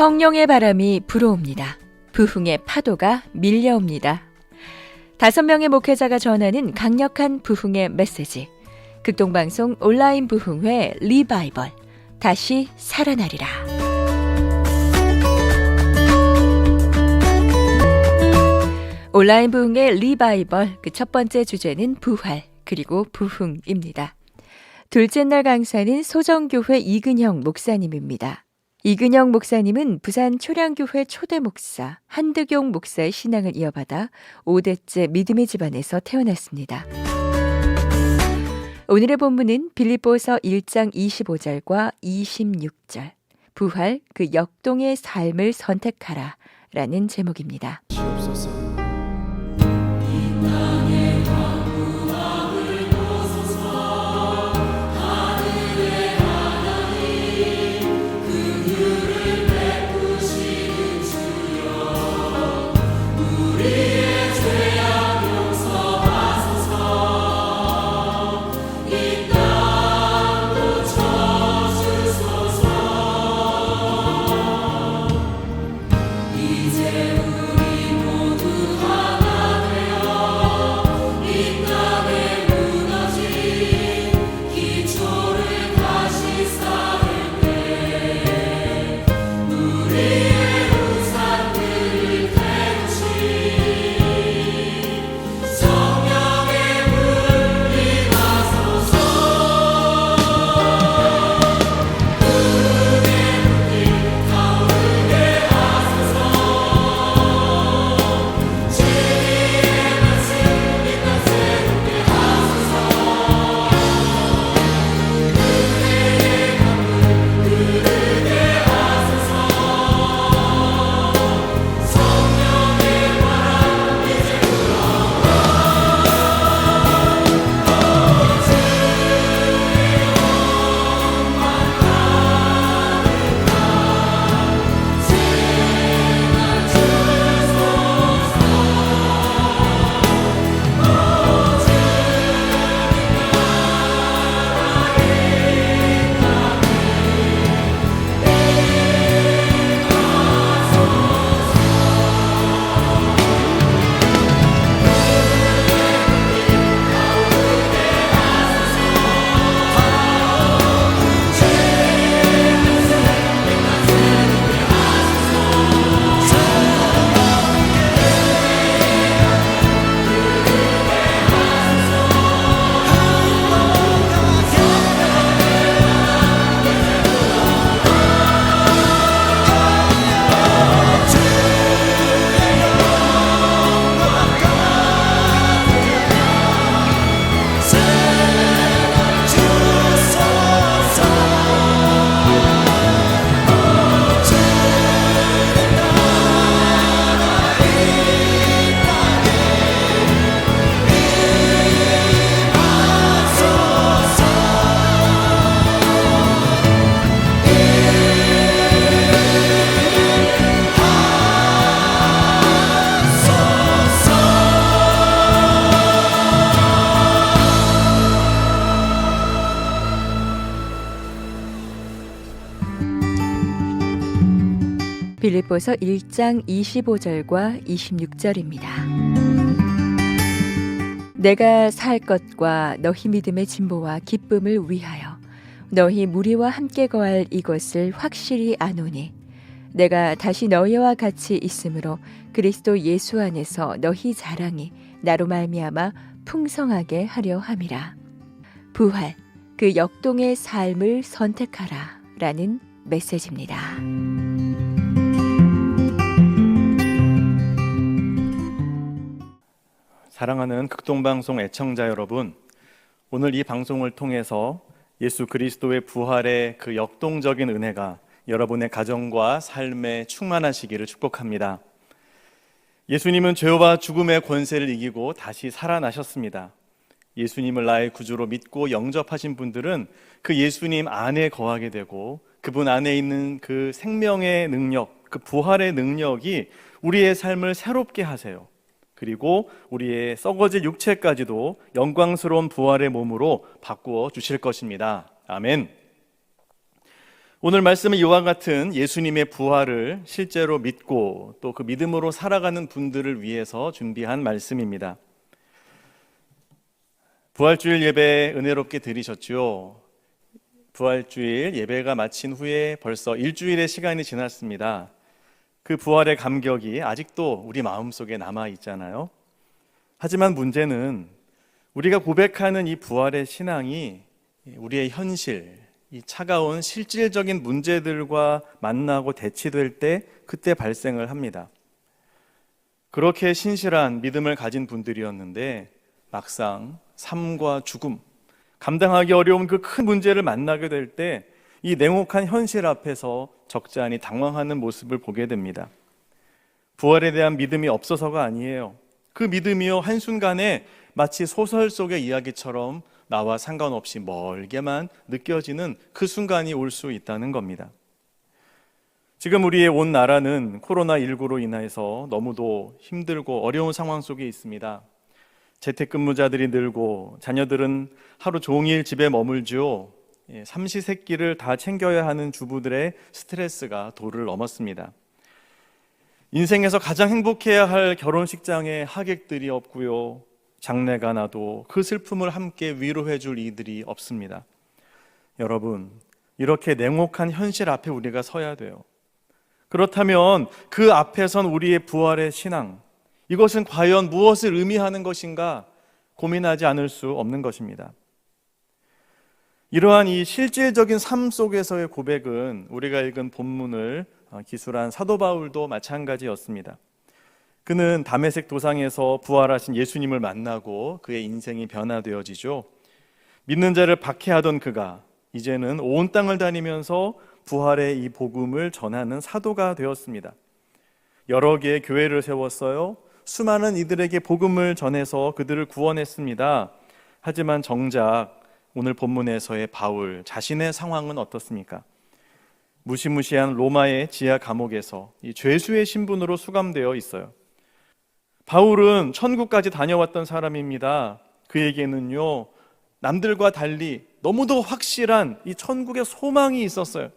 성령의 바람이 불어옵니다. 부흥의 파도가 밀려옵니다. 5명의 목회자가 전하는 강력한 부흥의 메시지. 극동방송 온라인 부흥회 리바이벌. 다시 살아나리라. 온라인 부흥회 리바이벌. 그 첫 번째 주제는 부활 그리고 부흥입니다. 둘째 날 강사는 소정교회 이근형 목사님입니다. 이근형 목사님은 부산 초량교회 초대 목사 한득용 목사의 신앙을 이어받아 5대째 믿음의 집안에서 태어났습니다. 오늘의 본문은 빌립보서 1장 25절과 26절. 부활 그 역동의 삶을 선택하라 라는 제목입니다. 빌립보서 1장 25절과 26절입니다. 내가 살 것과 너희 믿음의 진보와 기쁨을 위하여 너희 무리와 함께 거할 이것을 확실히 아노니 내가 다시 너희와 같이 있으므로 그리스도 예수 안에서 너희 자랑이 나로 말미암아 풍성하게 하려 함이라. 부활 그 역동의 삶을 선택하라 라는 메시지입니다. 사랑하는 극동방송 애청자 여러분, 오늘 이 방송을 통해서 예수 그리스도의 부활의 그 역동적인 은혜가 여러분의 가정과 삶에 충만하시기를 축복합니다. 예수님은 죄와 죽음의 권세를 이기고 다시 살아나셨습니다. 예수님을 나의 구주로 믿고 영접하신 분들은 그 예수님 안에 거하게 되고 그분 안에 있는 그 생명의 능력, 그 부활의 능력이 우리의 삶을 새롭게 하세요. 그리고 우리의 썩어질 육체까지도 영광스러운 부활의 몸으로 바꾸어 주실 것입니다. 아멘. 오늘 말씀은 이와 같은 예수님의 부활을 실제로 믿고 또 그 믿음으로 살아가는 분들을 위해서 준비한 말씀입니다. 부활주일 예배 은혜롭게 들으셨죠? 부활주일 예배가 마친 후에 벌써 일주일의 시간이 지났습니다. 그 부활의 감격이 아직도 우리 마음속에 남아 있잖아요. 하지만 문제는 우리가 고백하는 이 부활의 신앙이 우리의 현실, 이 차가운 실질적인 문제들과 만나고 대치될 때 그때 발생을 합니다. 그렇게 신실한 믿음을 가진 분들이었는데 막상 삶과 죽음, 감당하기 어려운 그 큰 문제를 만나게 될 때 이 냉혹한 현실 앞에서 적잖이 당황하는 모습을 보게 됩니다. 부활에 대한 믿음이 없어서가 아니에요. 그 믿음이요 한순간에 마치 소설 속의 이야기처럼 나와 상관없이 멀게만 느껴지는 그 순간이 올 수 있다는 겁니다. 지금 우리의 온 나라는 코로나19로 인해서 너무도 힘들고 어려운 상황 속에 있습니다. 재택근무자들이 늘고 자녀들은 하루 종일 집에 머물죠. 삼시세끼를 다 챙겨야 하는 주부들의 스트레스가 도를 넘었습니다. 인생에서 가장 행복해야 할 결혼식장에 하객들이 없고요. 장례가 나도 그 슬픔을 함께 위로해 줄 이들이 없습니다. 여러분, 이렇게 냉혹한 현실 앞에 우리가 서야 돼요. 그렇다면 그 앞에선 우리의 부활의 신앙, 이것은 과연 무엇을 의미하는 것인가 고민하지 않을 수 없는 것입니다. 이러한 이 실질적인 삶 속에서의 고백은 우리가 읽은 본문을 기술한 사도 바울도 마찬가지였습니다. 그는 다메섹 도상에서 부활하신 예수님을 만나고 그의 인생이 변화되어지죠. 믿는 자를 박해하던 그가 이제는 온 땅을 다니면서 부활의 이 복음을 전하는 사도가 되었습니다. 여러 개의 교회를 세웠어요. 수많은 이들에게 복음을 전해서 그들을 구원했습니다. 하지만 정작 오늘 본문에서의 바울 자신의 상황은 어떻습니까? 무시무시한 로마의 지하 감옥에서 이 죄수의 신분으로 수감되어 있어요. 바울은 천국까지 다녀왔던 사람입니다. 그에게는요, 남들과 달리 너무도 확실한 이 천국의 소망이 있었어요.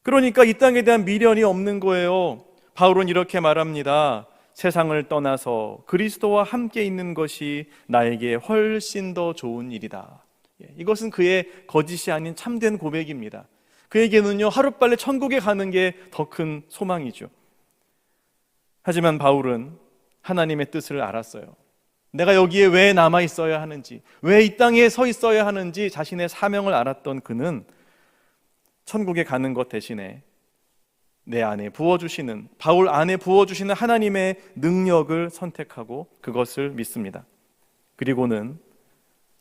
그러니까 이 땅에 대한 미련이 없는 거예요. 바울은 이렇게 말합니다. 세상을 떠나서 그리스도와 함께 있는 것이 나에게 훨씬 더 좋은 일이다. 이것은 그의 거짓이 아닌 참된 고백입니다. 그에게는요, 하루빨리 천국에 가는 게 더 큰 소망이죠. 하지만 바울은 하나님의 뜻을 알았어요. 내가 여기에 왜 남아 있어야 하는지, 왜 이 땅에 서 있어야 하는지 자신의 사명을 알았던 그는 천국에 가는 것 대신에 내 안에 부어주시는, 바울 안에 부어주시는 하나님의 능력을 선택하고 그것을 믿습니다. 그리고는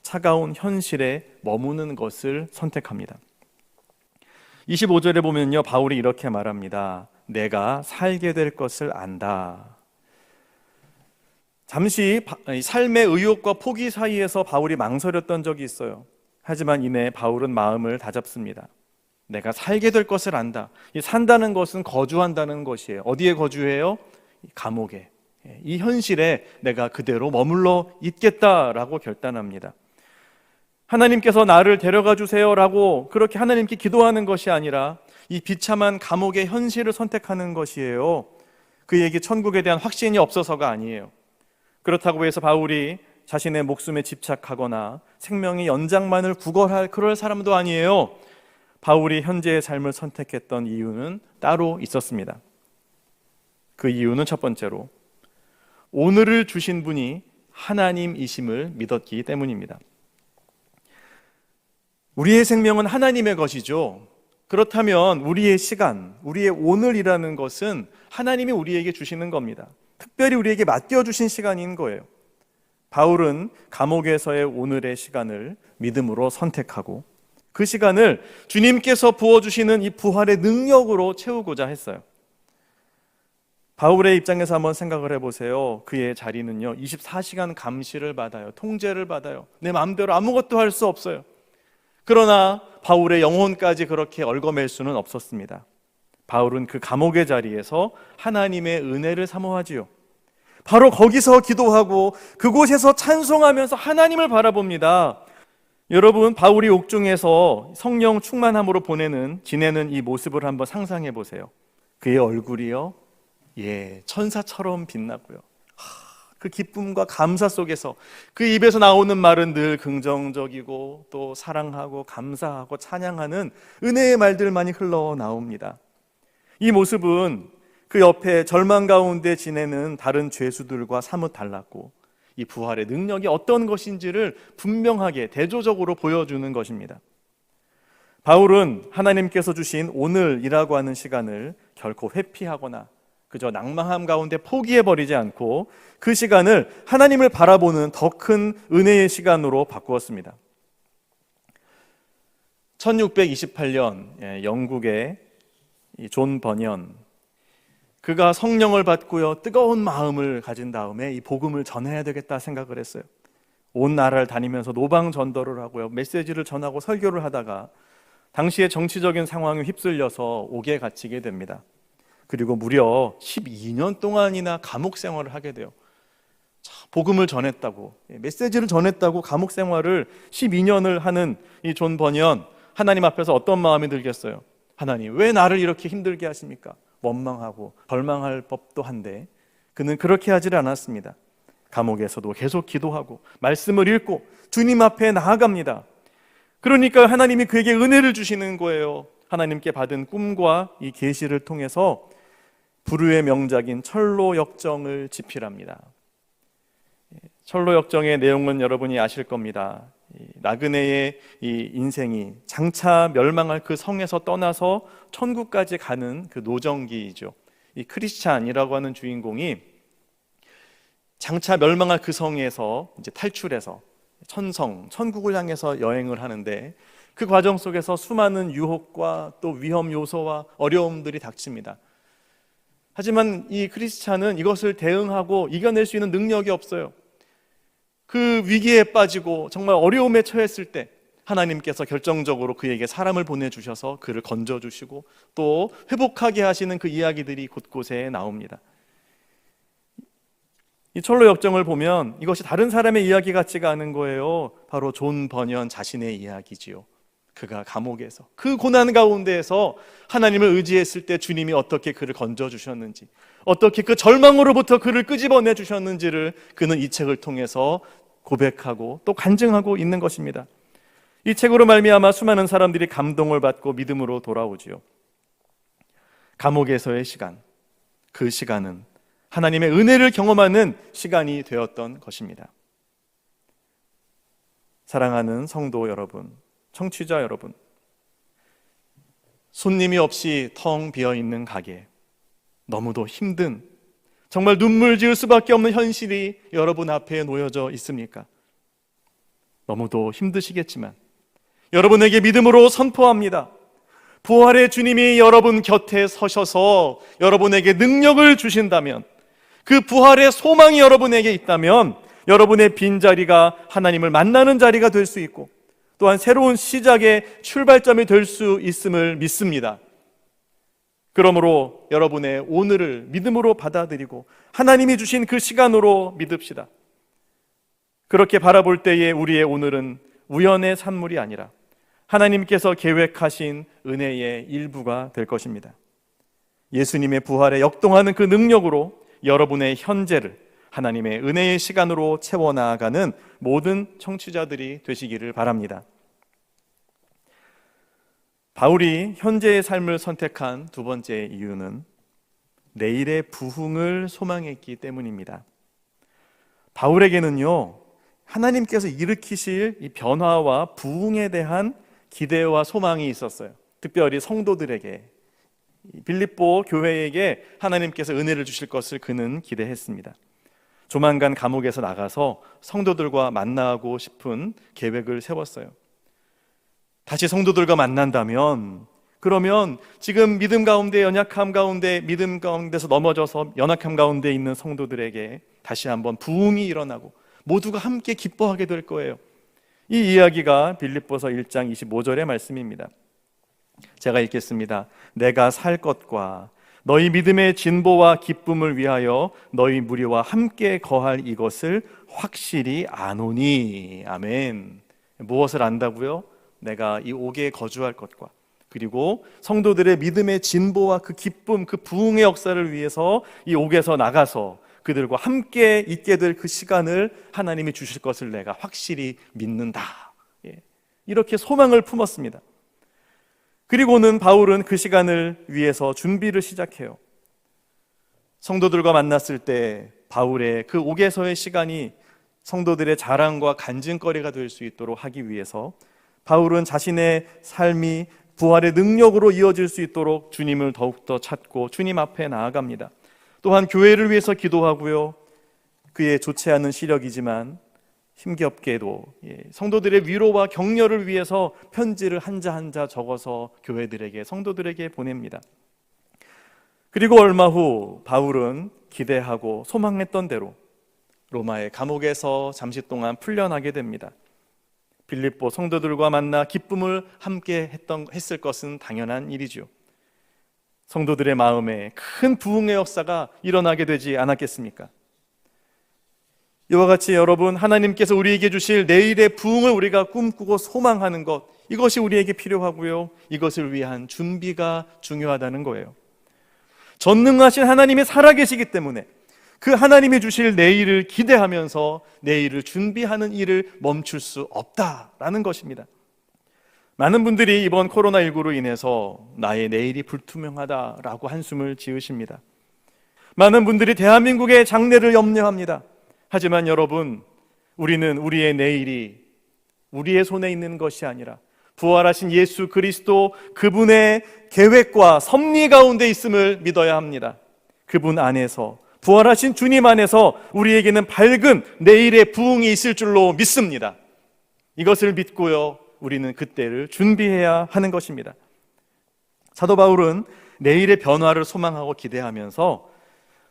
차가운 현실에 머무는 것을 선택합니다. 25절에 보면요, 바울이 이렇게 말합니다. 내가 살게 될 것을 안다. 잠시 삶의 의욕과 포기 사이에서 바울이 망설였던 적이 있어요. 하지만 이내 바울은 마음을 다잡습니다. 내가 살게 될 것을 안다. 이 산다는 것은 거주한다는 것이에요. 어디에 거주해요? 감옥에. 이 현실에 내가 그대로 머물러 있겠다라고 결단합니다. 하나님께서 나를 데려가 주세요라고 그렇게 하나님께 기도하는 것이 아니라 이 비참한 감옥의 현실을 선택하는 것이에요. 그에게 천국에 대한 확신이 없어서가 아니에요. 그렇다고 해서 바울이 자신의 목숨에 집착하거나 생명의 연장만을 구걸할 그럴 사람도 아니에요. 바울이 현재의 삶을 선택했던 이유는 따로 있었습니다. 그 이유는 첫 번째로 오늘을 주신 분이 하나님이심을 믿었기 때문입니다. 우리의 생명은 하나님의 것이죠. 그렇다면 우리의 시간, 우리의 오늘이라는 것은 하나님이 우리에게 주시는 겁니다. 특별히 우리에게 맡겨주신 시간인 거예요. 바울은 감옥에서의 오늘의 시간을 믿음으로 선택하고 그 시간을 주님께서 부어주시는 이 부활의 능력으로 채우고자 했어요. 바울의 입장에서 한번 생각을 해보세요. 그의 자리는요, 24시간 감시를 받아요. 통제를 받아요. 내 마음대로 아무것도 할 수 없어요. 그러나 바울의 영혼까지 그렇게 얽어맬 수는 없었습니다. 바울은 그 감옥의 자리에서 하나님의 은혜를 사모하지요. 바로 거기서 기도하고 그곳에서 찬송하면서 하나님을 바라봅니다. 여러분, 바울이 옥중에서 성령 충만함으로 지내는 이 모습을 한번 상상해 보세요. 그의 얼굴이요, 천사처럼 빛나고요. 그 기쁨과 감사 속에서 그 입에서 나오는 말은 늘 긍정적이고 또 사랑하고 감사하고 찬양하는 은혜의 말들만이 흘러나옵니다. 이 모습은 그 옆에 절망 가운데 지내는 다른 죄수들과 사뭇 달랐고, 이 부활의 능력이 어떤 것인지를 분명하게 대조적으로 보여주는 것입니다. 바울은 하나님께서 주신 오늘이라고 하는 시간을 결코 회피하거나 그저 낭망함 가운데 포기해버리지 않고 그 시간을 하나님을 바라보는 더 큰 은혜의 시간으로 바꾸었습니다. 1628년 영국의 존 버년, 그가 성령을 받고요, 뜨거운 마음을 가진 다음에 이 복음을 전해야 되겠다 생각을 했어요. 온 나라를 다니면서 노방 전도를 하고요, 메시지를 전하고 설교를 하다가 당시의 정치적인 상황에 휩쓸려서 옥에 갇히게 됩니다. 그리고 무려 12년 동안이나 감옥 생활을 하게 돼요. 복음을 전했다고, 메시지를 전했다고 감옥 생활을 12년을 하는 이 존 버년, 하나님 앞에서 어떤 마음이 들겠어요? 하나님, 왜 나를 이렇게 힘들게 하십니까? 원망하고 절망할 법도 한데 그는 그렇게 하지를 않았습니다. 감옥에서도 계속 기도하고 말씀을 읽고 주님 앞에 나아갑니다. 그러니까 하나님이 그에게 은혜를 주시는 거예요. 하나님께 받은 꿈과 이 계시를 통해서 불후의 명작인 철로 역정을 집필합니다. 철로 역정의 내용은 여러분이 아실 겁니다. 나그네의 이 인생이 장차 멸망할 그 성에서 떠나서 천국까지 가는 그 노정기이죠. 이 크리스찬이라고 하는 주인공이 장차 멸망할 그 성에서 이제 탈출해서 천국을 향해서 여행을 하는데, 그 과정 속에서 수많은 유혹과 또 위험 요소와 어려움들이 닥칩니다. 하지만 이 크리스찬은 이것을 대응하고 이겨낼 수 있는 능력이 없어요. 그 위기에 빠지고 정말 어려움에 처했을 때 하나님께서 결정적으로 그에게 사람을 보내주셔서 그를 건져주시고 또 회복하게 하시는 그 이야기들이 곳곳에 나옵니다. 이 철로 역정을 보면 이것이 다른 사람의 이야기 같지가 않은 거예요. 바로 존 버년 자신의 이야기지요. 그가 감옥에서 그 고난 가운데에서 하나님을 의지했을 때 주님이 어떻게 그를 건져주셨는지, 어떻게 그 절망으로부터 그를 끄집어내 주셨는지를 그는 이 책을 통해서 고백하고 또 간증하고 있는 것입니다. 이 책으로 말미암아 수많은 사람들이 감동을 받고 믿음으로 돌아오지요. 감옥에서의 시간, 그 시간은 하나님의 은혜를 경험하는 시간이 되었던 것입니다. 사랑하는 성도 여러분, 청취자 여러분, 손님이 없이 텅 비어있는 가게, 너무도 힘든, 정말 눈물 지을 수밖에 없는 현실이 여러분 앞에 놓여져 있습니까? 너무도 힘드시겠지만 여러분에게 믿음으로 선포합니다. 부활의 주님이 여러분 곁에 서셔서 여러분에게 능력을 주신다면, 그 부활의 소망이 여러분에게 있다면 여러분의 빈자리가 하나님을 만나는 자리가 될 수 있고 또한 새로운 시작의 출발점이 될 수 있음을 믿습니다. 그러므로 여러분의 오늘을 믿음으로 받아들이고 하나님이 주신 그 시간으로 믿읍시다. 그렇게 바라볼 때에 우리의 오늘은 우연의 산물이 아니라 하나님께서 계획하신 은혜의 일부가 될 것입니다. 예수님의 부활에 역동하는 그 능력으로 여러분의 현재를 하나님의 은혜의 시간으로 채워나가는 모든 청취자들이 되시기를 바랍니다. 바울이 현재의 삶을 선택한 두 번째 이유는 내일의 부흥을 소망했기 때문입니다. 바울에게는요, 하나님께서 일으키실 이 변화와 부흥에 대한 기대와 소망이 있었어요. 특별히 성도들에게, 빌립보 교회에게 하나님께서 은혜를 주실 것을 그는 기대했습니다. 조만간 감옥에서 나가서 성도들과 만나고 싶은 계획을 세웠어요. 다시 성도들과 만난다면, 그러면 지금 믿음 가운데 연약함 가운데, 믿음 가운데서 넘어져서 연약함 가운데 있는 성도들에게 다시 한번 부흥이 일어나고 모두가 함께 기뻐하게 될 거예요. 이 이야기가 빌립보서 1장 25절의 말씀입니다. 제가 읽겠습니다. 내가 살 것과 너희 믿음의 진보와 기쁨을 위하여 너희 무리와 함께 거할 이것을 확실히 아노니. 아멘. 무엇을 안다고요? 내가 이 옥에 거주할 것과 그리고 성도들의 믿음의 진보와 그 기쁨, 그 부흥의 역사를 위해서 이 옥에서 나가서 그들과 함께 있게 될 그 시간을 하나님이 주실 것을 내가 확실히 믿는다. 이렇게 소망을 품었습니다. 그리고는 바울은 그 시간을 위해서 준비를 시작해요. 성도들과 만났을 때 바울의 그 옥에서의 시간이 성도들의 자랑과 간증거리가 될 수 있도록 하기 위해서 바울은 자신의 삶이 부활의 능력으로 이어질 수 있도록 주님을 더욱더 찾고 주님 앞에 나아갑니다. 또한 교회를 위해서 기도하고요. 그의 좋지 않은 시력이지만 힘겹게도 성도들의 위로와 격려를 위해서 편지를 한자 한자 적어서 교회들에게, 성도들에게 보냅니다. 그리고 얼마 후 바울은 기대하고 소망했던 대로 로마의 감옥에서 잠시 동안 풀려나게 됩니다. 빌립보 성도들과 만나 기쁨을 함께 했을 것은 당연한 일이죠. 성도들의 마음에 큰 부흥의 역사가 일어나게 되지 않았겠습니까? 이와 같이 여러분, 하나님께서 우리에게 주실 내일의 부흥을 우리가 꿈꾸고 소망하는 것, 이것이 우리에게 필요하고요. 이것을 위한 준비가 중요하다는 거예요. 전능하신 하나님이 살아계시기 때문에 그 하나님이 주실 내일을 기대하면서 내일을 준비하는 일을 멈출 수 없다라는 것입니다. 많은 분들이 이번 코로나19로 인해서 나의 내일이 불투명하다라고 한숨을 지으십니다. 많은 분들이 대한민국의 장래를 염려합니다. 하지만 여러분, 우리는 우리의 내일이 우리의 손에 있는 것이 아니라 부활하신 예수 그리스도 그분의 계획과 섭리 가운데 있음을 믿어야 합니다. 그분 안에서, 부활하신 주님 안에서 우리에게는 밝은 내일의 부흥이 있을 줄로 믿습니다. 이것을 믿고요, 우리는 그때를 준비해야 하는 것입니다. 사도 바울은 내일의 변화를 소망하고 기대하면서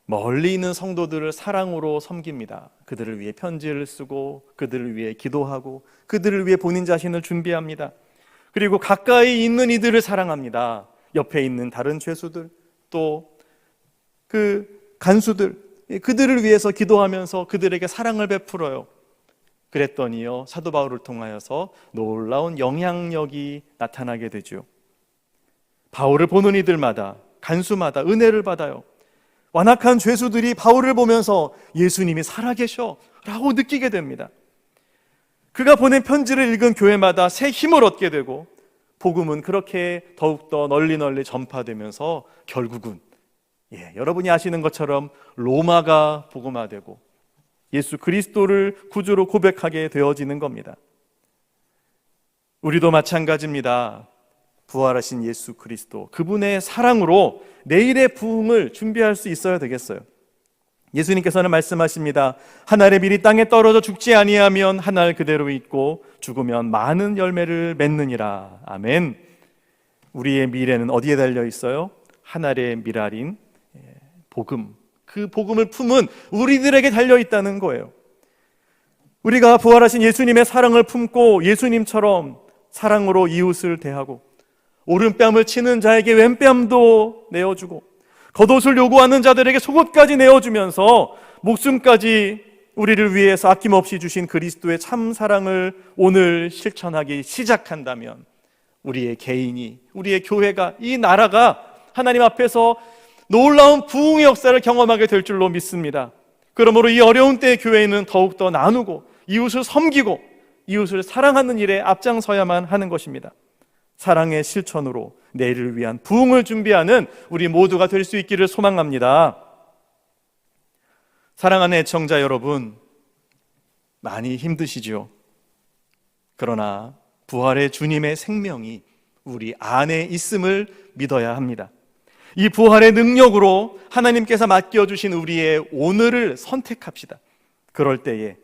멀리 있는 성도들을 사랑으로 섬깁니다. 그들을 위해 편지를 쓰고 그들을 위해 기도하고 그들을 위해 본인 자신을 준비합니다. 그리고 가까이 있는 이들을 사랑합니다. 옆에 있는 다른 죄수들, 또 그 간수들, 그들을 위해서 기도하면서 그들에게 사랑을 베풀어요. 그랬더니요, 사도 바울을 통하여서 놀라운 영향력이 나타나게 되죠. 바울을 보는 이들마다, 간수마다 은혜를 받아요. 완악한 죄수들이 바울을 보면서 예수님이 살아계셔 라고 느끼게 됩니다. 그가 보낸 편지를 읽은 교회마다 새 힘을 얻게 되고 복음은 그렇게 더욱더 널리 전파되면서 결국은 여러분이 아시는 것처럼 로마가 복음화되고 예수 그리스도를 구주로 고백하게 되어지는 겁니다. 우리도 마찬가지입니다. 부활하신 예수 그리스도, 그분의 사랑으로 내일의 부흥을 준비할 수 있어야 되겠어요. 예수님께서는 말씀하십니다. 한 알의 밀이 땅에 떨어져 죽지 아니하면 한 알 그대로 있고 죽으면 많은 열매를 맺느니라. 아멘. 우리의 미래는 어디에 달려 있어요? 한 알의 밀알인 복음, 그 복음을 품은 우리들에게 달려 있다는 거예요. 우리가 부활하신 예수님의 사랑을 품고 예수님처럼 사랑으로 이웃을 대하고 오른뺨을 치는 자에게 왼뺨도 내어주고 겉옷을 요구하는 자들에게 속옷까지 내어주면서 목숨까지 우리를 위해서 아낌없이 주신 그리스도의 참 사랑을 오늘 실천하기 시작한다면 우리의 개인이, 우리의 교회가, 이 나라가 하나님 앞에서 놀라운 부흥의 역사를 경험하게 될 줄로 믿습니다. 그러므로 이 어려운 때의 교회는 더욱더 나누고 이웃을 섬기고 이웃을 사랑하는 일에 앞장서야만 하는 것입니다. 사랑의 실천으로 내일을 위한 부흥을 준비하는 우리 모두가 될 수 있기를 소망합니다. 사랑하는 애청자 여러분, 많이 힘드시죠? 그러나 부활의 주님의 생명이 우리 안에 있음을 믿어야 합니다. 이 부활의 능력으로 하나님께서 맡겨주신 우리의 오늘을 선택합시다. 그럴 때에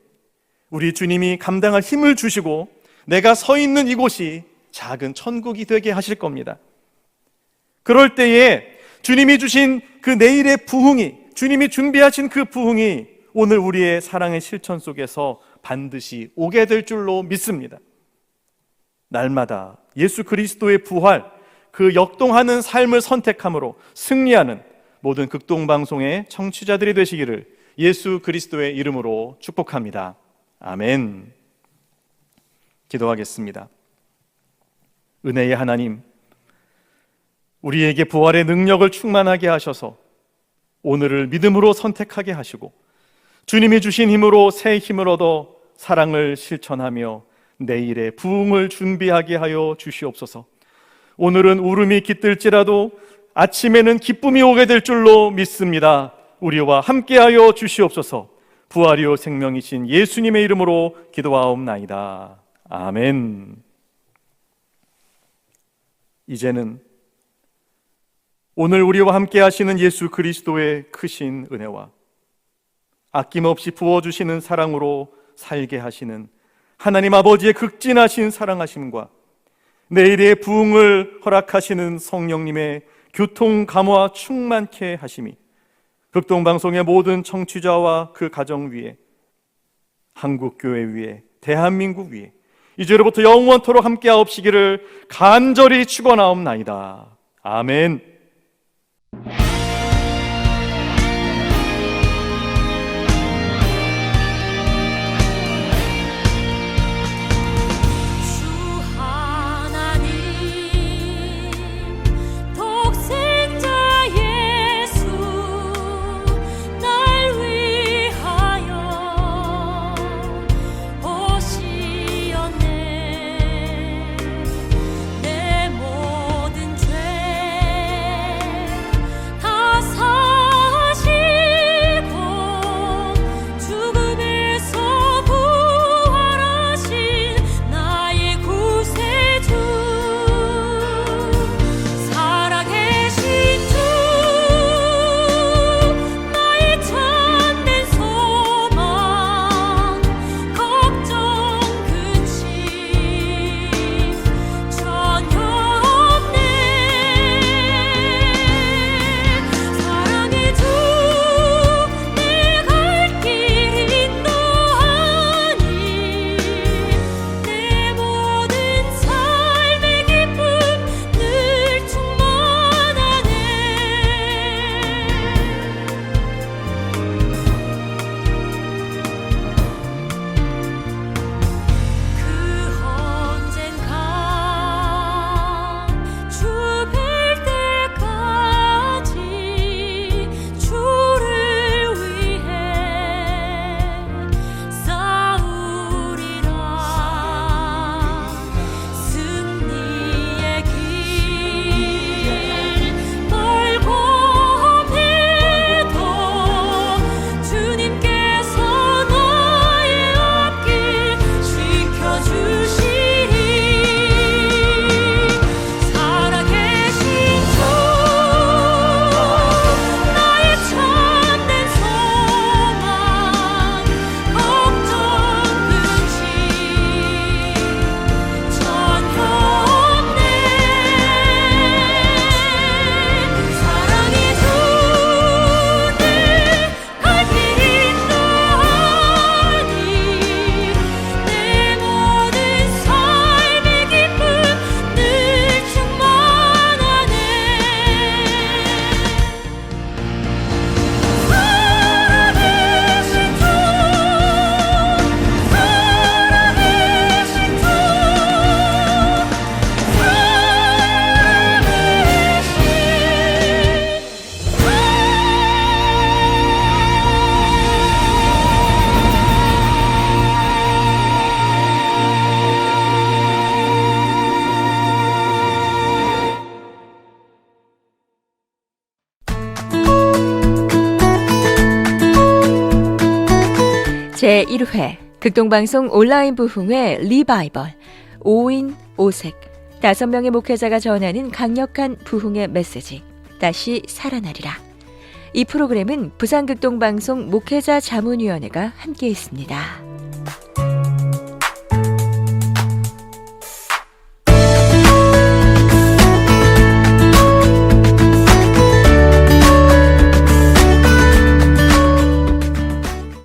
우리 주님이 감당할 힘을 주시고 내가 서 있는 이곳이 작은 천국이 되게 하실 겁니다. 그럴 때에 주님이 주신 그 내일의 부흥이, 주님이 준비하신 그 부흥이 오늘 우리의 사랑의 실천 속에서 반드시 오게 될 줄로 믿습니다. 날마다 예수 그리스도의 부활, 그 역동하는 삶을 선택함으로 승리하는 모든 극동방송의 청취자들이 되시기를 예수 그리스도의 이름으로 축복합니다. 아멘. 기도하겠습니다. 은혜의 하나님, 우리에게 부활의 능력을 충만하게 하셔서 오늘을 믿음으로 선택하게 하시고 주님이 주신 힘으로 새 힘을 얻어 사랑을 실천하며 내일의 부흥을 준비하게 하여 주시옵소서. 오늘은 울음이 깃들지라도 아침에는 기쁨이 오게 될 줄로 믿습니다. 우리와 함께하여 주시옵소서. 부활이요 생명이신 예수님의 이름으로 기도하옵나이다. 아멘. 이제는 오늘 우리와 함께 하시는 예수 그리스도의 크신 은혜와 아낌없이 부어주시는 사랑으로 살게 하시는 하나님 아버지의 극진하신 사랑하심과 내일의 부흥을 허락하시는 성령님의 교통 감화 충만케 하심이 극동방송의 모든 청취자와 그 가정 위에, 한국교회 위에, 대한민국 위에 이제로부터 영원토록 함께하옵시기를 간절히 축원하옵나이다. 아멘. 제1회 극동방송 온라인 부흥회 리바이벌 5인 5색 5명의 목회자가 전하는 강력한 부흥의 메시지 다시 살아나리라. 이 프로그램은 부산극동방송 목회자 자문위원회가 함께했습니다.